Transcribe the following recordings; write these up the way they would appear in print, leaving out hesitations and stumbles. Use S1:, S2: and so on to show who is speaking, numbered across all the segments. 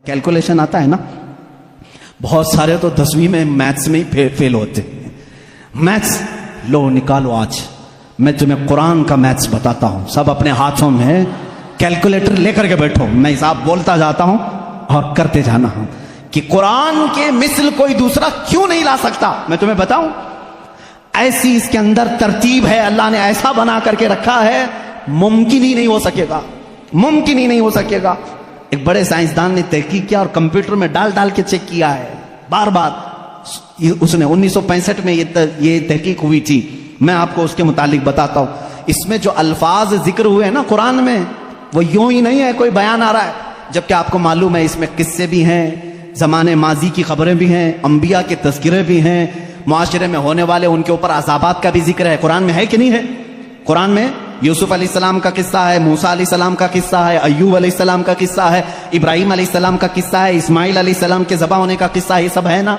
S1: Calculation آتا ہے نا, بہت سارے تو 10ویں میں میتھس میں ہی فیل ہوتے ہیں. میتھس لو نکالو, آج میں تمہیں قرآن کا میتھس بتاتا ہوں. سب اپنے ہاتھوں میں کیلکولیٹر لے کر کے بیٹھو, میں حساب بولتا جاتا ہوں اور کرتے جانا ہوں کہ قرآن کے مثل کوئی دوسرا کیوں نہیں لا سکتا. میں تمہیں بتاؤں, ایسی اس کے اندر ترتیب ہے, اللہ نے ایسا بنا کر کے رکھا ہے, ممکن ہی نہیں ہو سکے گا, ممکن ہی نہیں ہو سکے گا. ایک بڑے سائنسدان نے تحقیق کیا اور کمپیوٹر میں ڈال ڈال کے چیک کیا ہے بار بار. اس نے 1965 میں یہ تحقیق ہوئی تھی. میں آپ کو اس کے متعلق بتاتا ہوں. اس میں جو الفاظ ذکر ہوئے ہیں نا قرآن میں, وہ یوں ہی نہیں ہے کوئی بیان آ رہا ہے, جبکہ آپ کو معلوم ہے اس میں قصے بھی ہیں, زمانے ماضی کی خبریں بھی ہیں, انبیاء کے تذکرے بھی ہیں, معاشرے میں ہونے والے ان کے اوپر عذابات کا بھی ذکر ہے. قرآن میں ہے کہ نہیں ہے؟ قرآن میں یوسف علیہ السلام کا قصہ ہے, موسیٰ علیہ السلام کا قصہ ہے, ایوب علیہ السلام کا قصہ ہے, ابراہیم علیہ السلام کا قصہ ہے, اسماعیل علیہ السلام کے ذبح ہونے کا قصہ ہے. یہ سب ہے نا,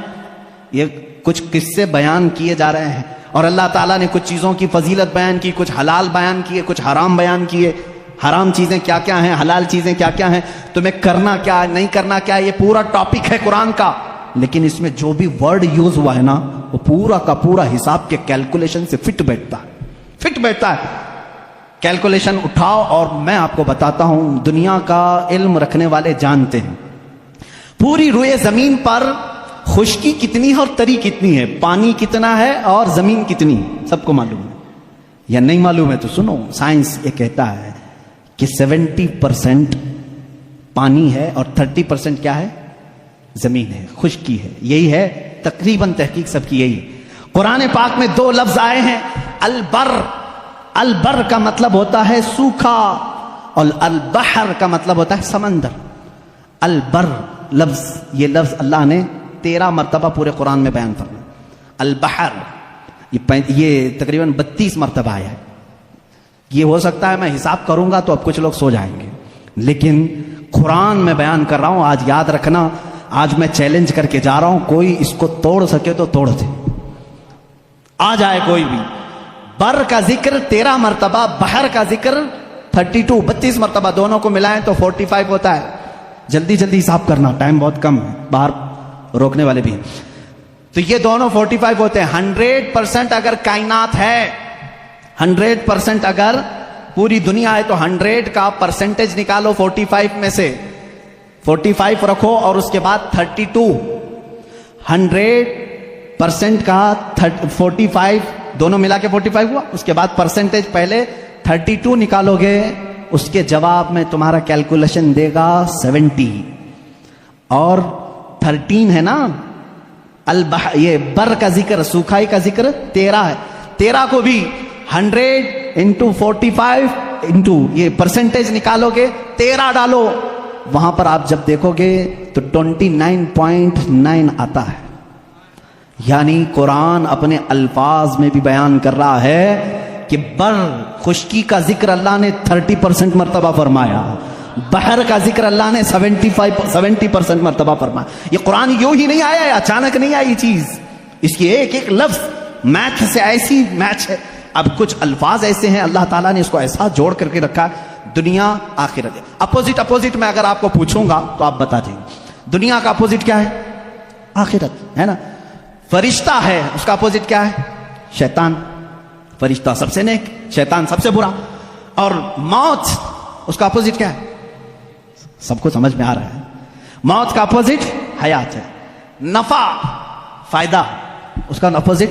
S1: یہ کچھ قصے بیان کیے جا رہے ہیں. اور اللہ تعالیٰ نے کچھ چیزوں کی فضیلت بیان کی, کچھ حلال بیان کیے, کچھ حرام بیان کیے. حرام چیزیں کیا کیا ہیں, حلال چیزیں کیا کیا ہیں, تمہیں کرنا کیا نہیں کرنا کیا, یہ پورا ٹاپک ہے قرآن کا. لیکن اس میں جو بھی ورڈ یوز ہوا ہے نا, وہ پورا کا پورا حساب کے کیلکولیشن سے فٹ بیٹھتا ہے, فٹ بیٹھتا ہے. کیلکولیشن اٹھاؤ اور میں آپ کو بتاتا ہوں, دنیا کا علم رکھنے والے جانتے ہیں پوری روئے زمین پر خشکی کتنی ہے اور تری کتنی ہے, پانی کتنا ہے اور زمین کتنی, سب کو معلوم ہے یا نہیں معلوم ہے؟ تو سنو, سائنس یہ کہتا ہے کہ 70% پانی ہے اور 30% کیا ہے, زمین ہے, خشکی ہے. یہی ہے تقریباً تحقیق سب کی یہی ہے. قرآن پاک میں 2 لفظ آئے ہیں, البر. البر کا مطلب ہوتا ہے سوکھا اور البحر کا مطلب ہوتا ہے سمندر. البر لفظ, یہ لفظ اللہ نے 13 مرتبہ پورے قرآن میں بیان فرمایا. البحر یہ تقریباً 32 مرتبہ آیا ہے. یہ ہو سکتا ہے میں حساب کروں گا تو اب کچھ لوگ سو جائیں گے, لیکن قرآن میں بیان کر رہا ہوں. آج یاد رکھنا, آج میں چیلنج کر کے جا رہا ہوں, کوئی اس کو توڑ سکے تو توڑ دے, آ جائے کوئی بھی. بر کا ذکر 13 مرتبہ, بحر کا ذکر 32 مرتبہ, دونوں کو ملائیں تو 45 ہوتا ہے. جلدی جلدی حساب کرنا, ٹائم بہت کم ہے, باہر روکنے والے بھی ہیں. تو یہ دونوں 45 ہوتے ہیں. 100% اگر کائنات ہے, 100% اگر پوری دنیا ہے, تو 100 کا پرسنٹیج نکالو 45 میں سے. 45 رکھو اور اس کے بعد 32. 100% کا 45 دونوں ملا کے 45 ہوا. اس کے بعد پرسنٹیج پہلے 32 نکالو گے, اس کے جواب میں تمہارا کیلکولیشن دے گا 70. اور 13 ہے نا, یہ بر کا ذکر, سوکھائی کا ذکر 13 ہے. 13 کو بھی 100 into 45 into یہ پرسنٹیج نکالو گے, 13 ڈالو, وہاں پر آپ جب دیکھو گے تو 29.9 آتا ہے. یعنی قرآن اپنے الفاظ میں بھی بیان کر رہا ہے کہ بر خشکی کا ذکر اللہ نے 30% مرتبہ فرمایا, بحر کا ذکر اللہ نے 70% مرتبہ فرمایا. یہ قرآن یوں ہی نہیں آیا ہے, اچانک نہیں آئی چیز, اس کی ایک ایک لفظ میتھ سے ایسی میچ ہے. اب کچھ الفاظ ایسے ہیں اللہ تعالیٰ نے اس کو ایسا جوڑ کر کے رکھا ہے, دنیا آخرت. اپوزٹ میں اگر آپ کو پوچھوں گا تو آپ بتا دیں گے. دنیا کا اپوزٹ کیا ہے؟ آخرت ہے نا. فرشتہ ہے, اس کا اپوزٹ کیا ہے؟ شیطان. فرشتہ سب سے نیک, شیطان سب سے برا. اور موت, اس کا اپوزٹ کیا ہے؟ سب کو سمجھ میں آ رہا ہے, موت کا اپوزٹ حیات ہے. نفع فائدہ, اس کا اپوزٹ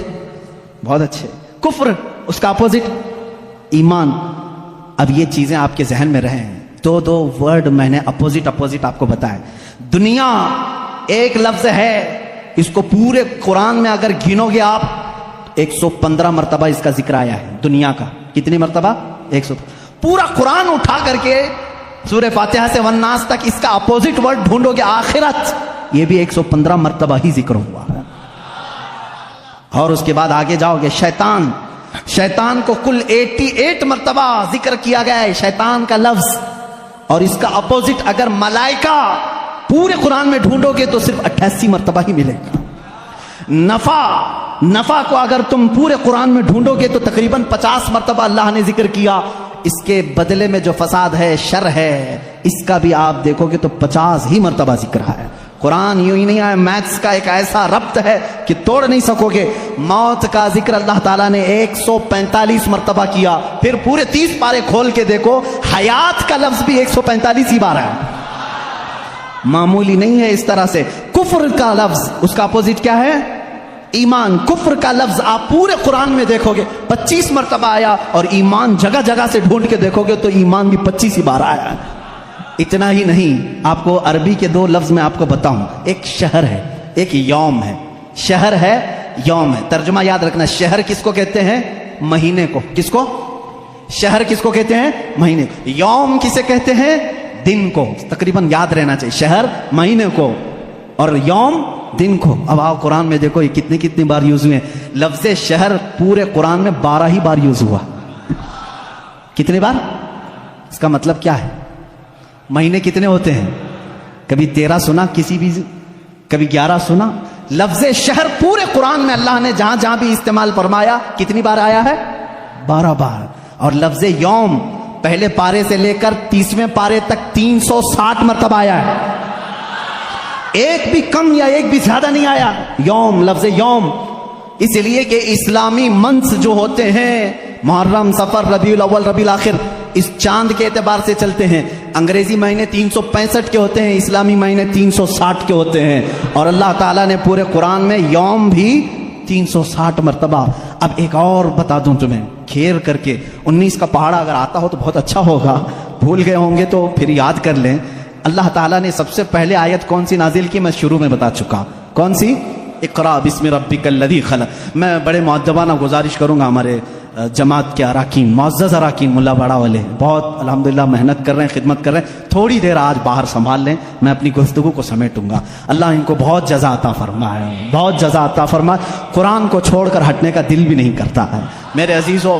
S1: بہت اچھے. کفر, اس کا اپوزٹ ایمان. اب یہ چیزیں آپ کے ذہن میں رہیں, 2 ورڈ میں نے اپوزٹ آپ کو بتائے. دنیا ایک لفظ ہے, اس کو پورے قرآن میں اگر گنو گے آپ 115 مرتبہ اس کا ذکر آیا ہے. دنیا کا کتنی مرتبہ؟ 100. پورا قرآن اٹھا کر کے سورہ فاتحہ سے والناس تک اس کا اپوزٹ ورڈ ڈھونڈو گے آخرت, یہ بھی 115 مرتبہ ہی ذکر ہوا ہے. اور اس کے بعد آگے جاؤ گے, شیطان. شیطان کو کل 88 مرتبہ ذکر کیا گیا ہے, شیطان کا لفظ. اور اس کا اپوزٹ اگر ملائکہ پورے قرآن میں ڈھونڈو گے تو صرف 88 مرتبہ ہی ملے گا. نفع کو اگر تم پورے قرآن میں ڈھونڈو گے تو تقریباً 50 مرتبہ اللہ نے ذکر کیا. اس کے بدلے میں جو فساد ہے، شر ہے، اس کا بھی آپ دیکھو گے تو 50 ہی مرتبہ ذکر ہے۔ قرآن یوں ہی نہیں آیا، میتھس کا ایک ایسا ربط ہے کہ توڑ نہیں سکو گے۔ موت کا ذکر اللہ تعالیٰ نے 145 مرتبہ کیا، پھر پورے 30 پارے کھول کے دیکھو، حیات کا لفظ بھی 145 ہی بار ہے، معمولی نہیں ہے۔ اس طرح سے کفر کا لفظ، اس کا اپوزٹ کیا ہے؟ ایمان۔ کفر کا لفظ آپ پورے قرآن میں دیکھو گے 25 مرتبہ آیا، اور ایمان جگہ جگہ سے ڈھونڈ کے دیکھو گے تو ایمان بھی 25 ہی بار آیا۔ اتنا ہی نہیں، آپ کو عربی کے 2 لفظ میں آپ کو بتاؤں، ایک شہر ہے، ایک یوم ہے۔ شہر ہے، یوم ہے۔ ترجمہ یاد رکھنا، شہر کس کو کہتے ہیں؟ مہینے کو۔ کس کو؟ شہر کس کو کہتے ہیں؟ مہینے کو۔ یوم کسے کہتے ہیں؟ دن کو۔ تقریباً یاد رہنا چاہیے، شہر مہینے کو اور یوم دن کو۔ اب آپ قرآن میں دیکھو یہ کتنی بار یوز ہوئے ہیں۔ لفظ شہر پورے قرآن میں 12 ہی بار یوز ہوا۔ کتنے بار؟ اس کا مطلب کیا ہے؟ مہینے کتنے ہوتے ہیں؟ کبھی 13 سنا کسی بھی، کبھی 11 سنا۔ لفظ شہر پورے قرآن میں اللہ نے جہاں جہاں بھی استعمال فرمایا کتنی بار آیا ہے؟ 12 بار۔ اور لفظ یوم پہلے پارے سے لے کر 30ویں پارے تک 360 مرتبہ آیا ہے، ایک بھی کم یا ایک بھی زیادہ نہیں آیا۔ یوم، لفظ یوم، اس لیے کہ اسلامی منث جو ہوتے ہیں محرم، صفر، ربیع الاول، ربیع الاخر، اس چاند کے اعتبار سے چلتے ہیں۔ انگریزی مہینے 365 کے ہوتے ہیں، اسلامی مہینے 360 کے ہوتے ہیں، اور اللہ تعالیٰ نے پورے قرآن میں یوم بھی 360 مرتبہ۔ اب ایک اور بتا دوں تمہیں کھیر کر کے، 19 کا پہاڑا اگر آتا ہو تو بہت اچھا ہوگا، بھول گئے ہوں گے تو پھر یاد کر لیں۔ اللہ تعالیٰ نے سب سے پہلے آیت کون سی نازل کی؟ میں شروع میں بتا چکا، کون سی؟ اقرا بسم ربک الذی خلق۔ میں بڑے مؤدبانہ گزارش کروں گا، ہمارے جماعت کے اراکین، معزز اراکین، ملا باڑا والے بہت الحمدللہ محنت کر رہے ہیں، خدمت کر رہے ہیں، تھوڑی دیر آج باہر سنبھال لیں، میں اپنی گفتگو کو سمیٹوں گا۔ اللہ ان کو بہت جزا عطا فرمائے، بہت جزا عطا فرمائے۔ قرآن کو چھوڑ کر ہٹنے کا دل بھی نہیں کرتا ہے۔ میرے عزیزو،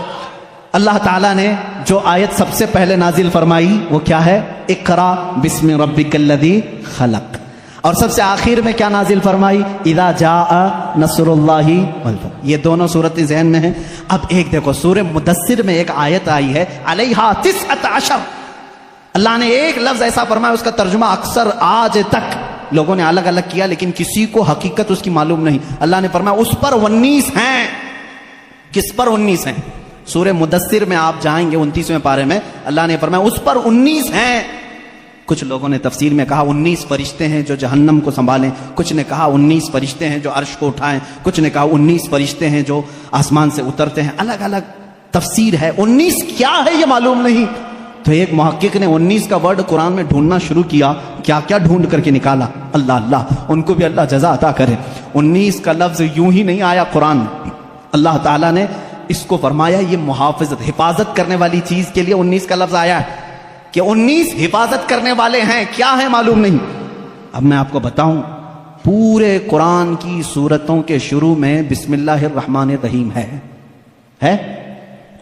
S1: اللہ تعالیٰ نے جو آیت سب سے پہلے نازل فرمائی وہ کیا ہے؟ اقرا بسم ربک الذی خلق۔ اور سب سے آخر میں کیا نازل فرمائی؟ اذا جاء نصر اللہ والفتح۔ یہ دونوں صورتیں ذہن میں ہیں۔ اب ایک دیکھو، سورہ مدثر میں ایک آیت آئی ہے علیہا 19۔ اللہ نے ایک لفظ ایسا فرمایا، اس کا ترجمہ اکثر آج تک لوگوں نے الگ الگ کیا، لیکن کسی کو حقیقت اس کی معلوم نہیں۔ اللہ نے فرمایا اس پر 19 ہیں۔ کس پر 19 ہیں؟ سورہ مدثر میں آپ جائیں گے 29ویں پارے میں، اللہ نے فرمایا اس پر 19 ہیں۔ کچھ لوگوں نے تفسیر میں کہا 19 فرشتے ہیں جو جہنم کو سنبھالیں، کچھ نے کہا 19 فرشتے ہیں جو عرش کو اٹھائیں، کچھ نے کہا 19 فرشتے ہیں جو آسمان سے اترتے ہیں۔ الگ الگ تفسیر ہے۔ 19 کیا ہے یہ معلوم نہیں۔ تو ایک محقق نے 19 کا ورڈ قرآن میں ڈھونڈنا شروع کیا، کیا کیا ڈھونڈ کر کے نکالا، اللہ اللہ، ان کو بھی اللہ جزا عطا کرے۔ 19 کا لفظ یوں ہی نہیں آیا قرآن میں، اللہ تعالیٰ نے اس کو فرمایا یہ محافظت، حفاظت کرنے والی چیز کے لیے 19 کا لفظ آیا ہے کہ 19 حفاظت کرنے والے ہیں، کیا ہے معلوم نہیں۔ اب میں آپ کو بتاؤں، پورے قرآن کی سورتوں کے شروع میں بسم اللہ الرحمن الرحیم ہے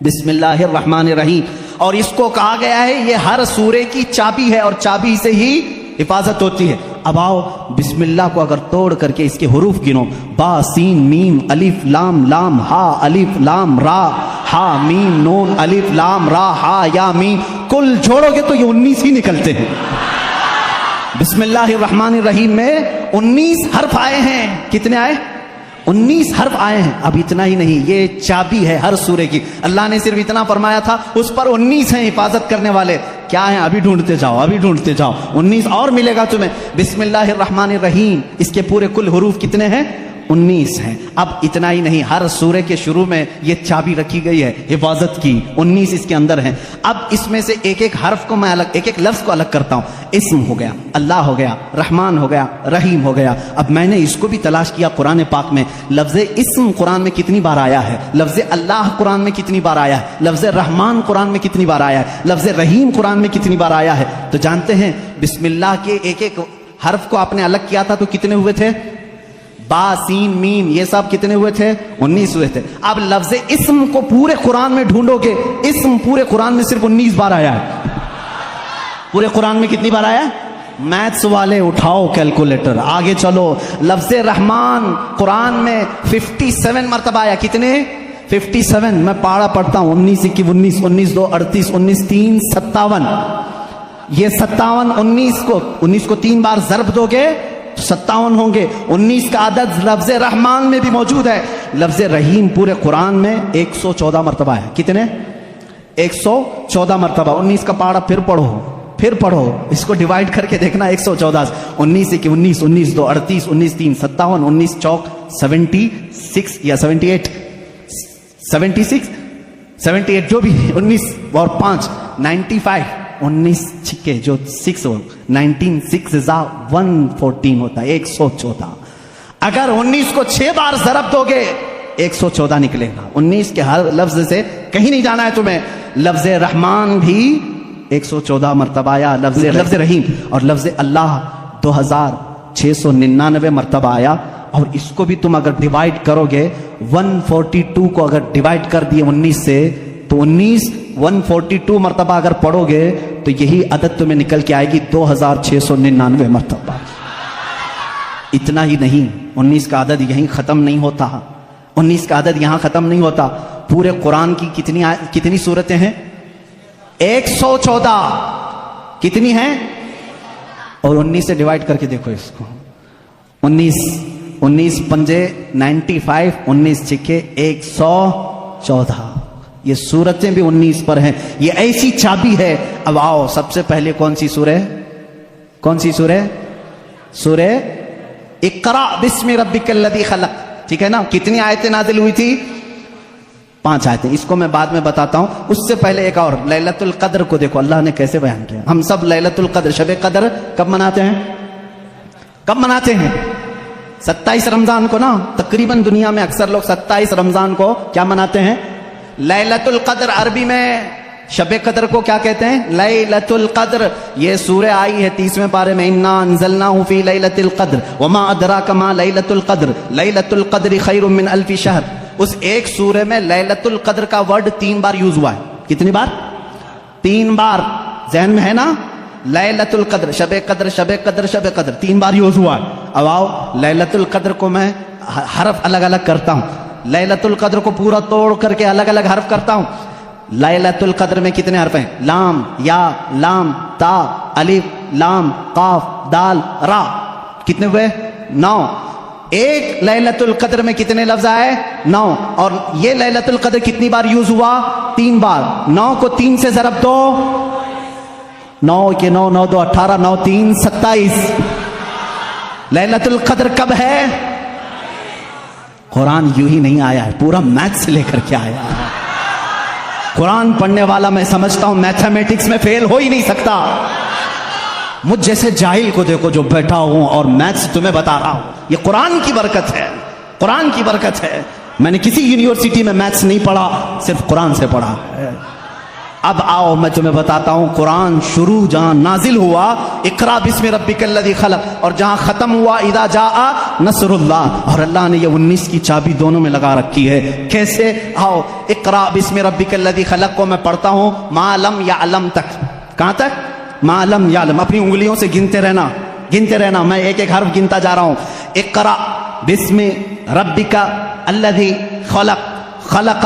S1: بسم اللہ الرحمن الرحیم، اور اس کو کہا گیا ہے یہ ہر سورے کی چابی ہے، اور چابی سے ہی حفاظت ہوتی ہے۔ اب آؤ بسم اللہ کو اگر توڑ کر کے اس کے حروف گنو، با سین میم الف لام لام ہا الف لام را ہا میم نون الف لام را ہا یا میم، کل جوڑو گے تو یہ 19 ہی نکلتے ہیں۔ بسم اللہ الرحمن الرحیم میں 19 حرف آئے ہیں۔ کتنے آئے؟ 19 حرف آئے ہیں۔ اب اتنا ہی نہیں، یہ چابی ہے ہر سورے کی۔ اللہ نے صرف اتنا فرمایا تھا اس پر 19 ہیں حفاظت کرنے والے۔ کیا ہیں؟ ابھی ڈھونڈتے جاؤ، ابھی ڈھونڈتے جاؤ، 19 اور ملے گا تمہیں۔ بسم اللہ الرحمن الرحیم، اس کے پورے کل حروف کتنے ہیں؟ 19 ہیں۔ اب اتنا ہی نہیں، ہر سورے کے شروع میں یہ چابی رکھی گئی ہے حفاظت کی، 19 اس کے اندر ہیں۔ اب اس میں سے ایک ایک حرف کو میں الگ، ایک ایک لفظ کو الگ کرتا ہوں۔ اسم ہو گیا، اللہ ہو گیا، رحمان ہو گیا، رحیم ہو گیا۔ اب میں نے اس کو بھی تلاش کیا قرآن پاک میں، لفظ اسم قرآن میں کتنی بار آیا ہے، لفظ اللہ قرآن میں کتنی بار آیا ہے، لفظ رحمان قرآن میں کتنی بار آیا ہے، لفظ رحیم قرآن میں کتنی بار آیا ہے۔ تو جانتے ہیں بسم اللہ کے ایک ایک حرف کو آپ نے الگ کیا تھا تو کتنے ہوئے تھے؟ با سین میم، یہ سب کتنے ہوئے تھے؟ 19 ہوئے تھے۔ اب لفظ اسم کو پورے قرآن میں ڈھونڈو گے، اسم پورے قرآن میں صرف 19 بار آیا ہے۔ پورے قرآن میں کتنی بار آیا ہے؟ میتھس والے اٹھاؤ کیلکولیٹر، آگے چلو۔ لفظ رحمان قرآن میں 57 مرتبہ آیا۔ کتنے؟ 57 میں پارا پڑھتا ہوں 19 21 19 19 2 38 19 3 57. یہ 57 19 کو 3 بار ضرب دو گے 57 ہوں گے. 19 کا عدد لفظ رحمان میں بھی موجود ہے. لفظ رحیم پورے قرآن میں 114 مرتبہ ہے. کتنے؟ 114 مرتبہ. 19 کا پارا پھر پڑھو اس کو ڈیوائڈ کر کے دیکھنا 114 19 1 19 19 2 38 19 3 57 19 چوک 76 یا 78 جو بھی 19 اور 5 95 19 چھکے جو 6 19 6 114 ہوتا ہے 114. اگر 19 کو 6 بار ضرب دو گے 114 نکلے گا. 19 کے ہر لفظ سے کہیں نہیں جانا ہے تمہیں. لفظ رحمان بھی 114 مرتبہ آیا. لفظ رحیم اور لفظ اللہ 2699 مرتبہ آیا. اور اس کو بھی تم اگر ڈیوائڈ کرو گے 142 کو اگر ڈیوائڈ کر دیے 19 سے تو 142 مرتبہ اگر پڑھو گے تو یہی عدد تمہیں نکل کے آئے گی 2699 مرتبہ. اتنا ہی نہیں 19 کا عدد یہیں ختم نہیں ہوتا. 19 کا عدد یہاں ختم نہیں ہوتا. پورے قرآن کی کتنی سورتیں ہیں؟ 114. کتنی ہیں؟ اور 19 سے ڈیوائڈ کر کے دیکھو اس کو. 19 پنجے 95 19 چھکے 114. یہ سورتیں بھی 19 پر ہیں. یہ ایسی چابی ہے. اب آؤ سب سے پہلے کون سی سورہ؟ سورہ اقرا بسم ربک الذی خلق. ٹھیک ہے نا؟ کتنی آیتیں نازل ہوئی تھی؟ 5 آیتیں. اس کو میں بعد میں بتاتا ہوں. اس سے پہلے ایک اور لیلۃ القدر کو دیکھو اللہ نے کیسے بیان کیا. ہم سب لیلۃ القدر شب قدر کب مناتے ہیں؟ 27 رمضان کو نا. تقریباً دنیا میں اکثر لوگ 27 رمضان کو کیا مناتے ہیں؟ لیلۃ القدر. عربی میں شب قدر کو کیا کہتے ہیں؟ لیلۃ القدر. یہ سورہ آئی ہے 30ویں پارے میں انا انزلناہ فی لیلۃ القدر وما ادراک ما لیلۃ القدر لیلۃ القدر خیر من الف شہر. اس ایک سورہ میں لیلۃ القدر کا ورڈ 3 بار یوز ہوا ہے. کتنی بار؟ 3 بار. ذہن میں ہے نا؟ لیلۃ القدر شب قدر 3 بار یوز ہوا ہے. اب آؤ لیلۃ القدر کو میں حرف الگ الگ کرتا ہوں. لیلۃ القدر کو پورا توڑ کر کے الگ الگ حرف کرتا ہوں. لیلۃ القدر میں کتنے حرف ہیں؟ لام، یا، لام، تا، الف، لام، قاف، دال، را. کتنے ہوئے؟ 9. ایک لیلۃ القدر میں کتنے لفظ آئے؟ 9. اور یہ لیلۃ القدر کتنی بار یوز ہوا؟ 3 بار. 9 کو 3 سے ضرب دو. 9 کے 9 9 2 18 9 3 27. لیلۃ القدر کب ہے؟ قرآن یوں ہی نہیں آیا ہے، پورا میتھ سے لے کر کے آیا ہے. قرآن پڑھنے والا میں سمجھتا ہوں میتھمیٹکس میں فیل ہو ہی نہیں سکتا. مجھ جیسے جاہل کو دیکھو جو بیٹھا ہوں اور میتھس تمہیں بتا رہا ہوں. یہ قرآن کی برکت ہے، قرآن کی برکت ہے. میں نے کسی یونیورسٹی میں میتھس نہیں پڑھا، صرف قرآن سے پڑھا ہے. اب آؤ میں تمہیں بتاتا ہوں قرآن شروع جہاں نازل ہوا اقرا بسم ربک الذی خلق، اور جہاں ختم ہوا اذا جاء نصر اللہ. اور اللہ نے یہ 19 کی چابی دونوں میں لگا رکھی ہے. کیسے؟ آؤ اقرا بسم ربک الذی خلق کو میں پڑھتا ہوں ما لم یعلم تک. کہاں تک؟ ما لم یعلم. اپنی انگلیوں سے گنتے رہنا. میں ایک ایک حرف گنتا جا رہا ہوں. اقرا بسم ربک الذی خلق خلق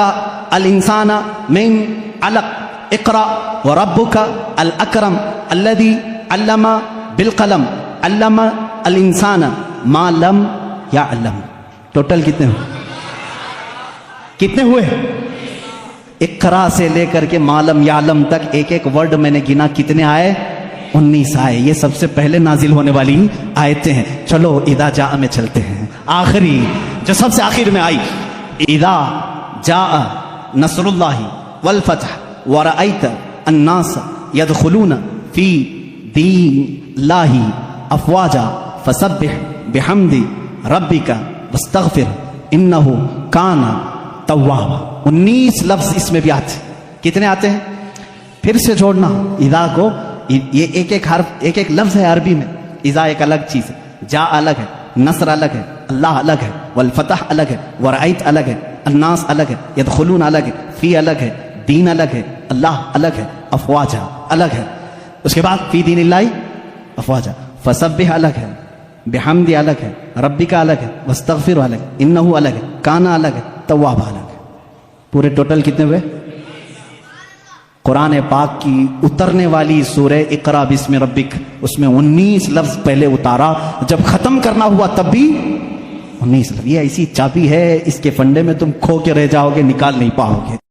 S1: الانسان من علق اقرا وربک الاکرم الذی علم بالقلم علم الانسان ما لم یعلم. ٹوٹل کتنے ہوئے؟ اقرا سے لے کر کے ما لم یعلم تک ایک ایک ورڈ میں نے گنا. کتنے آئے؟ 19 آئے. یہ سب سے پہلے نازل ہونے والی آیتیں ہیں. چلو اذا جاء میں چلتے ہیں. آخری جو سب سے آخر میں آئی اذا جاء نصر اللہ والفتح ورأيت الناس يدخلون في دين الله أفواجا فسبح بحمد ربك واستغفر إنه كان توابا. 19 لفظ اس میں بھی آتے. کتنے آتے ہیں؟ پھر سے جوڑنا اذا کو. یہ ایک ایک حرف ایک ایک لفظ ہے عربی میں. اذا ایک الگ چیز ہے، جا الگ ہے، نصر الگ ہے، اللہ الگ ہے، والفتح الگ ہے، ورأيت الگ ہے، الناس الگ ہے، يدخلون الگ ہے، فی الگ ہے، دین الگ ہے، اللہ الگ ہے، افواجا الگ ہے. اس کے بعد فی دین اللہ افواجا. فسبح الگ ہے، بحمد الگ ہے، ربی کا الگ ہے، واستغفر الگ ہے، انہ الگ ہے، کانا الگ ہے، تواب الگ ہے. پورے ٹوٹل کتنے ہوئے؟ قرآن پاک کی اترنے والی سورہ اقرا بسم ربک، اس میں 19 لفظ پہلے اتارا، جب ختم کرنا ہوا تب بھی 19 لفظ۔ یہ ایسی چابی ہے، اس کے فنڈے میں تم کھو کے رہ جاؤ گے، نکال نہیں پاؤ گے۔